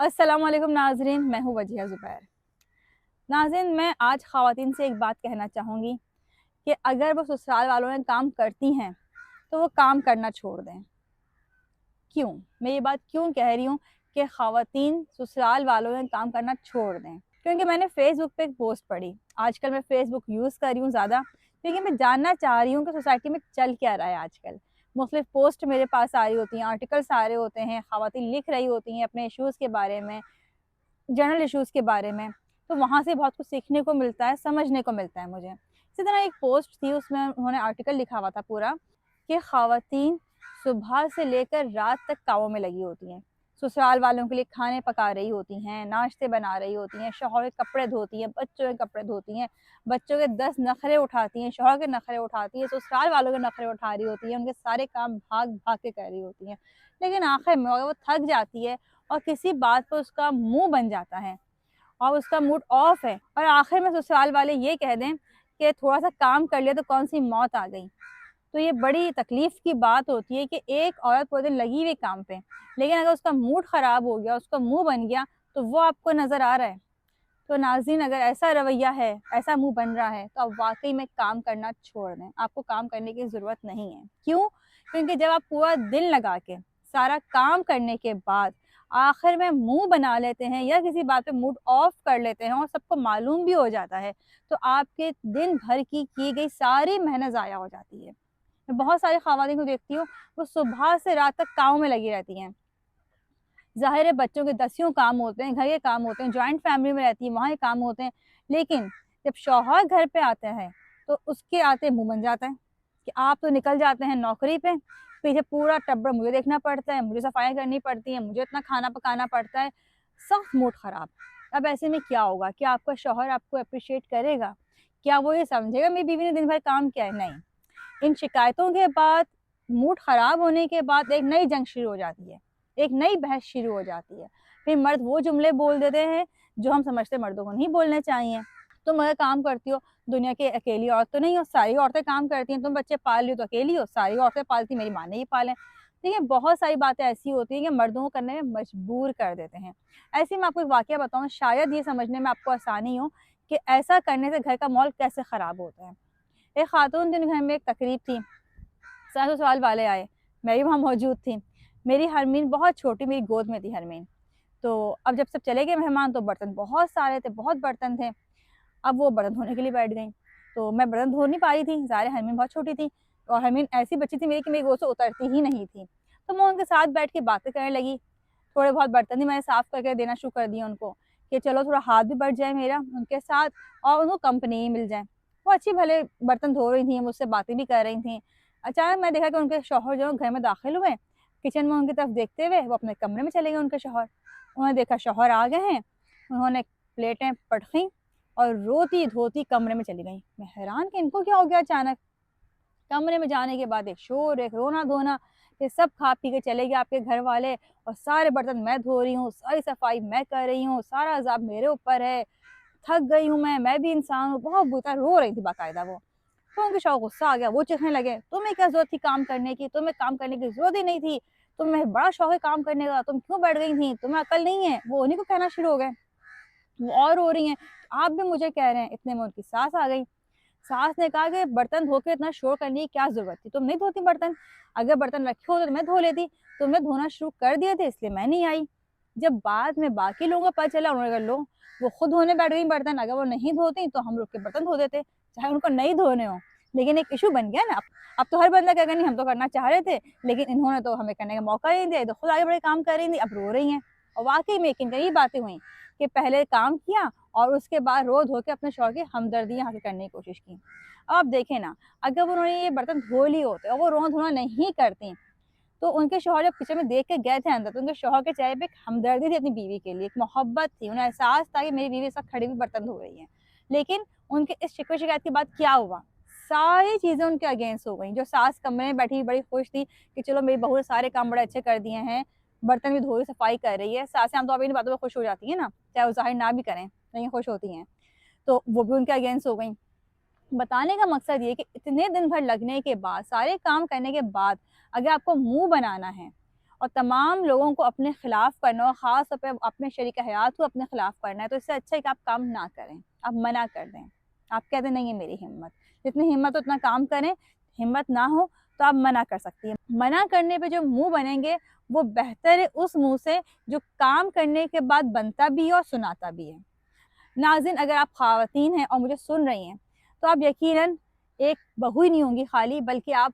अस्सलाम वालेकुम नाज़रीन, मैं हूँ वजिया ज़ुबैर। नाज़रीन, मैं आज ख़वातीन से एक बात कहना चाहूँगी कि अगर वो ससुराल वालों में काम करती हैं तो वो काम करना छोड़ दें। क्यों? मैं ये बात क्यों कह रही हूँ कि ख़वातीन ससुराल वालों में काम करना छोड़ दें? क्योंकि मैंने फ़ेसबुक पे एक पोस्ट पढ़ी। आजकल मैं फ़ेसबुक यूज़ कर रही हूँ ज़्यादा, क्योंकि मैं जानना चाह रही हूँ कि सोसाइटी में चल क्या रहा है आजकल। मुख़्तलिफ़ पोस्ट मेरे पास आ रही होती हैं, आर्टिकल्स आ रहे होते हैं, ख़वातीन लिख रही होती हैं अपने इश्यूज़ के बारे में, जनरल इश्यूज़ के बारे में। तो वहाँ से बहुत कुछ सीखने को मिलता है, समझने को मिलता है मुझे। इसी तरह एक पोस्ट थी, उसमें उन्होंने आर्टिकल लिखा हुआ था पूरा कि ख़वातीन सुबह से लेकर रात तक कामों में लगी होती हैं। ससुराल वालों के लिए खाने पका रही होती हैं, नाश्ते बना रही होती हैं, शौहर के कपड़े धोती हैं, बच्चों के कपड़े धोती हैं, बच्चों के 10 नखरे उठाती हैं, शौहर के नखरे उठाती हैं, ससुराल वालों के नखरे उठा रही होती हैं, उनके सारे काम भाग-भाग के कर रही होती हैं। लेकिन आखिर में अगर वो थक जाती है और किसी बात पे उसका मुँह बन जाता है और उसका मूड ऑफ है और आखिर में ससुराल वाले ये कह दें कि थोड़ा-सा काम कर लिया तो कौन-सी मौत आ गई। तो ये बड़ी तकलीफ़ की बात होती है कि एक औरत पूरे दिन लगी हुई काम पे, लेकिन अगर उसका मूड ख़राब हो गया, उसका मुँह बन गया, तो वो आपको नज़र आ रहा है। तो नाज़रीन, अगर ऐसा रवैया है, ऐसा मुँह बन रहा है, तो आप वाक़ई में काम करना छोड़ दें। आपको काम करने की ज़रूरत नहीं है। क्यों? क्योंकि जब आप पूरा दिन लगा के सारा काम करने के बाद आखिर में मुँह बना लेते हैं या किसी बात पे मूड ऑफ कर लेते हैं और सबको मालूम भी हो जाता है, तो आपके दिन भर की गई सारी मेहनत ज़ाया हो जाती है। मैं बहुत सारी ख़वातीन को देखती हूँ, वो सुबह से रात तक काम में लगी रहती हैं। ज़ाहिर है बच्चों के दसियों काम होते हैं, घर के काम होते हैं, जॉइंट फैमिली में रहती है, वहाँ के काम होते हैं। लेकिन जब शौहर घर पे आते हैं, तो उसके आते मुँह बन जाता है कि आप तो निकल जाते हैं नौकरी पे, पीछे पूरा टब्बर मुझे देखना पड़ता है, मुझे सफाई करनी पड़ती है, मुझे इतना खाना पकाना पड़ता है, सख्त मूड ख़राब। अब ऐसे में क्या होगा? क्या आपका शौहर आपको एप्रिशिएट करेगा? क्या वो ये समझेगा मेरी बीवी ने दिन भर काम किया है? नहीं। इन शिकायतों के बाद, मूड ख़राब होने के बाद एक नई जंग शुरू हो जाती है, एक नई बहस शुरू हो जाती है। फिर मर्द वो जुमले बोल देते हैं जो हम समझते हैं मर्दों को नहीं बोलने चाहिए। तुम अगर काम करती हो, दुनिया की अकेली औरत तो नहीं हो, सारी औरतें काम करती हैं। तुम बच्चे पाल रही हो तो अकेली हो, सारी औरतें पालती, मेरी माँ ने ही पाले। देखिए, बहुत सारी बातें ऐसी होती हैं कि मर्दों को करने में मजबूर कर देते हैं। ऐसे में आपको एक वाक़या बताऊँ, शायद ये समझने में आपको आसानी हो कि ऐसा करने से घर का माहौल कैसे ख़राब होता है। एक खातून दिन घर में एक तकरीब थी, सारे ससुराल वाले आए, मैं भी वहाँ मौजूद थी। मेरी हरमीन बहुत छोटी, मेरी गोद में थी हरमीन। तो अब जब सब चले गए मेहमान, तो बर्तन बहुत सारे थे, बहुत बर्तन थे। अब वो बर्तन धोने के लिए बैठ गईं, तो मैं बर्तन धो नहीं पा रही थी, ज़ाहिर है हरमीन बहुत छोटी थी और हरमीन ऐसी बच्ची थी मेरी कि मेरी गोद से उतरती ही नहीं थी। तो मैं उनके साथ बैठ के बातें करने लगी, थोड़े बहुत बर्तन ही मैंने साफ़ करके देना शुरू कर दिए उनको, कि चलो थोड़ा हाथ भी बँट जाए मेरा उनके साथ और उनको कंपनी ही मिल जाए। वो अच्छी भले बर्तन धो रही थीं, मुझसे बातें भी कर रही थीं। अचानक मैं देखा कि उनके शौहर जो है घर में दाखिल हुए, किचन में उनकी तरफ देखते हुए वो अपने कमरे में चले गए उनके शौहर। उन्होंने देखा शौहर आ गए हैं, उन्होंने प्लेटें पटकीं और रोती-धोती कमरे में चली गईं। मैं हैरान कि इनको क्या हो गया अचानक? कमरे में जाने के बाद एक शोर, एक रोना-धोना, ये सब खा पी के चले गए आपके घर वाले और सारे बर्तन मैं धो रही हूँ, सारी सफाई मैं कर रही हूँ, सारा अज़ाब मेरे ऊपर है, थक गई हूँ मैं भी इंसान हूँ। बहुत बुरा रो रही थी बाकायदा वो। तो उनके शौहर को गुस्सा आ गया, वो चीखने लगे, "तुम्हें क्या ज़रूरत थी काम करने की? तुम्हें काम करने की ज़रूरत ही नहीं थी। तुम्हें बड़ा शौक है काम करने का, तुम क्यों बैठ गई थी? तुम्हें अक्ल नहीं है?" वो उन्हीं को कहना शुरू हो गए। वो और रो रही हैं, "आप भी मुझे कह रहे हैं।" इतने में उनकी सास आ गई। सास ने कहा कि बर्तन धो के इतना शोर करने की क्या ज़रूरत थी? तुम नहीं धोती बर्तन? अगर बर्तन रखे होते तो मैं धो लेती। तुमने धोना शुरू कर दिए थे इसलिए मैं नहीं आई। जब बाद में बाकी लोगों को पता चला, उन्होंने कहा लो, वो खुद धोने बैठ गई बर्तन, अगर वो नहीं धोती तो हम लोग के बर्तन धो देते, चाहे उनको नहीं धोने हों। लेकिन एक इश्यू बन गया ना, अब तो हर बंदा कहेगा नहीं हम तो करना चाह रहे थे, लेकिन इन्होंने तो हमें करने का मौका ही नहीं दिया, ये तो खुद आगे बढ़ के काम कर रही थी, अब रो रही हैं। और वाक़ई में यकीन करिए ये बातें हुई कि पहले काम किया और उसके बाद रो धो के अपने शौहर की हमदर्दियाँ हासिल करने की कोशिश की। अब आप देखें ना, अगर उन्होंने ये बर्तन धो लिए होते और वो रोना-धोना नहीं करतीं, तो उनके शौहर जब किचन में देख के गए थे अंदर, तो उनके शौहर के चेहरे पे एक हमदर्दी थी अपनी बीवी के लिए, एक मोहब्बत थी, उन्हें एहसास था कि मेरी बीवी इस वक़्त खड़ी हुई बर्तन धो रही है। लेकिन उनके इस शिकवे-शिकायत के बाद क्या हुआ? सारी चीज़ें उनके अगेंस्ट हो गईं। जो सास कमरे में बैठी बड़ी खुश थी कि चलो मेरी बहू ने सारे काम बड़े अच्छे कर दिए हैं, बर्तन भी धो रही, सफाई कर रही है। सासें आमतौर पे इन बातों पे खुश हो जाती हैं ना, चाहे वो ज़ाहिर ना भी करें, लेकिन खुश होती हैं। तो वो भी उनके अगेंस्ट हो गईं। बताने का मकसद ये कि इतने दिन भर लगने के बाद, सारे काम करने के बाद, अगर आपको मुँह बनाना है और तमाम लोगों को अपने खिलाफ करना और ख़ास तौर पे अपने शरीक हयात को अपने खिलाफ करना है, तो इससे अच्छा है कि आप काम ना करें, आप मना कर दें। आप कहते नहीं है मेरी हिम्मत, जितनी हिम्मत हो उतना काम करें, हिम्मत ना हो तो आप मना कर सकती हैं। मना करने पे जो मुंह बनेंगे वो बेहतर है उस मुंह से जो काम करने के बाद बनता भी है और सुनाता भी है। नाज़रीन, अगर आप ख़वातीन हैं और मुझे सुन रही हैं, तो आप यकीनन एक बहू ही नहीं होंगी खाली, बल्कि आप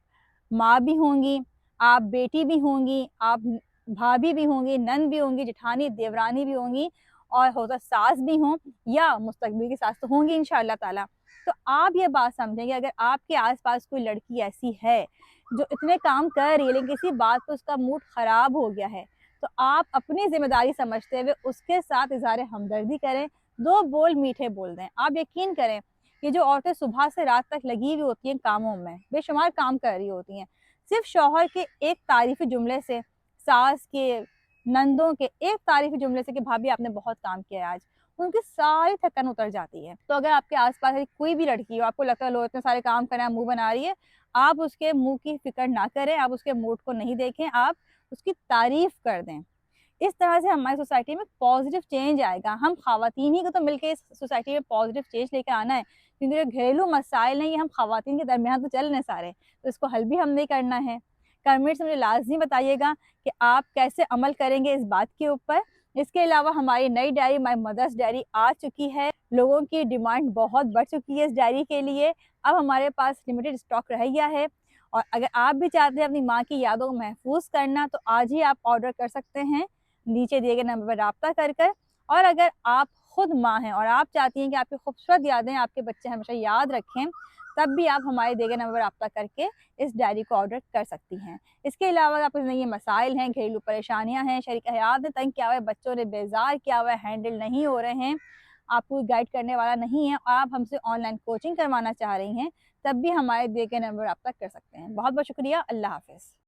माँ भी होंगी, आप बेटी भी होंगी, आप भाभी भी होंगी, नंद भी होंगी, जेठानी, देवरानी भी होंगी और हो सकता सास भी हों या मुस्तकबिल की सास तो होंगी इंशाअल्लाह ताला। तो आप ये बात समझें कि अगर आपके आस-पास कोई लड़की ऐसी है, जो इतने काम कर रही है लेकिन किसी बात पे उसका मूड ख़राब हो गया है, तो आप अपनी ज़िम्मेदारी समझते हुए उसके साथ इज़हार हमदर्दी करें, 2 बोल मीठे बोल दें। आप यकीन करें कि जो औरतें सुबह से रात तक लगी हुई होती हैं कामों में, बेशुमार काम कर रही होती हैं, सिर्फ़ शौहर के एक तारीफ़ी जुमले से, सास के, नंदों के एक तारीफ़ी जुमले से कि भाभी आपने बहुत काम किया है आज, उनकी सारी थकान उतर जाती है। तो अगर आपके आस-पास ऐसी कोई भी लड़की हो, आपको लगता है लो इतने सारे काम कर रहे हैं, मुँह बना रही है, आप उसके मुँह की फ़िक्र ना करें, आप उसके मूड को नहीं देखें, आप उसकी तारीफ़ कर दें। इस तरह से हमारी सोसाइटी में पॉजिटिव चेंज आएगा। हम ख़वातीन ही को तो मिलके इस सोसाइटी में पॉजिटिव चेंज लेकर आना है, क्योंकि जो घरेलू मसाइल हैं ये हम ख़वातीन के दरमियान तो चल रहे हैं सारे, तो इसको हल भी हमने ही करना है। कमेंट्स में मुझे लाज़मी बताइएगा कि आप कैसे अमल करेंगे इस बात के ऊपर। इसके अलावा हमारी नई डायरी माय मदर्स डायरी आ चुकी है। लोगों की डिमांड बहुत बढ़ चुकी है इस डायरी के लिए। अब हमारे पास लिमिटेड स्टॉक रह गया है और अगर आप भी चाहते हैं अपनी माँ की यादों को महफूज़ करना, तो आज ही आप ऑर्डर कर सकते हैं नीचे दिए गए नंबर पर राब्ता कर। और अगर आप खुद माँ हैं और आप चाहती हैं कि आपकी खूबसूरत यादें आपके बच्चे हमेशा याद रखें, तब भी आप हमारे दिए गए नंबर पर राब्ता करके इस डायरी को ऑर्डर कर सकती हैं। इसके अलावा आपको ज़िंदगी मसाइल हैं, घरेलू परेशानियाँ हैं, शरीक हयात ने तंग किया हुआ है, बच्चों ने बेज़ार किया हुआ है, हैंडल नहीं हो रहे हैं, आपको गाइड करने वाला नहीं है और आप हमसे ऑनलाइन कोचिंग करवाना चाह रही हैं, तब भी हमारे दिए गए नंबर पर राब्ता कर सकते हैं। बहुत-बहुत शुक्रिया। अल्लाह हाफ़िज़।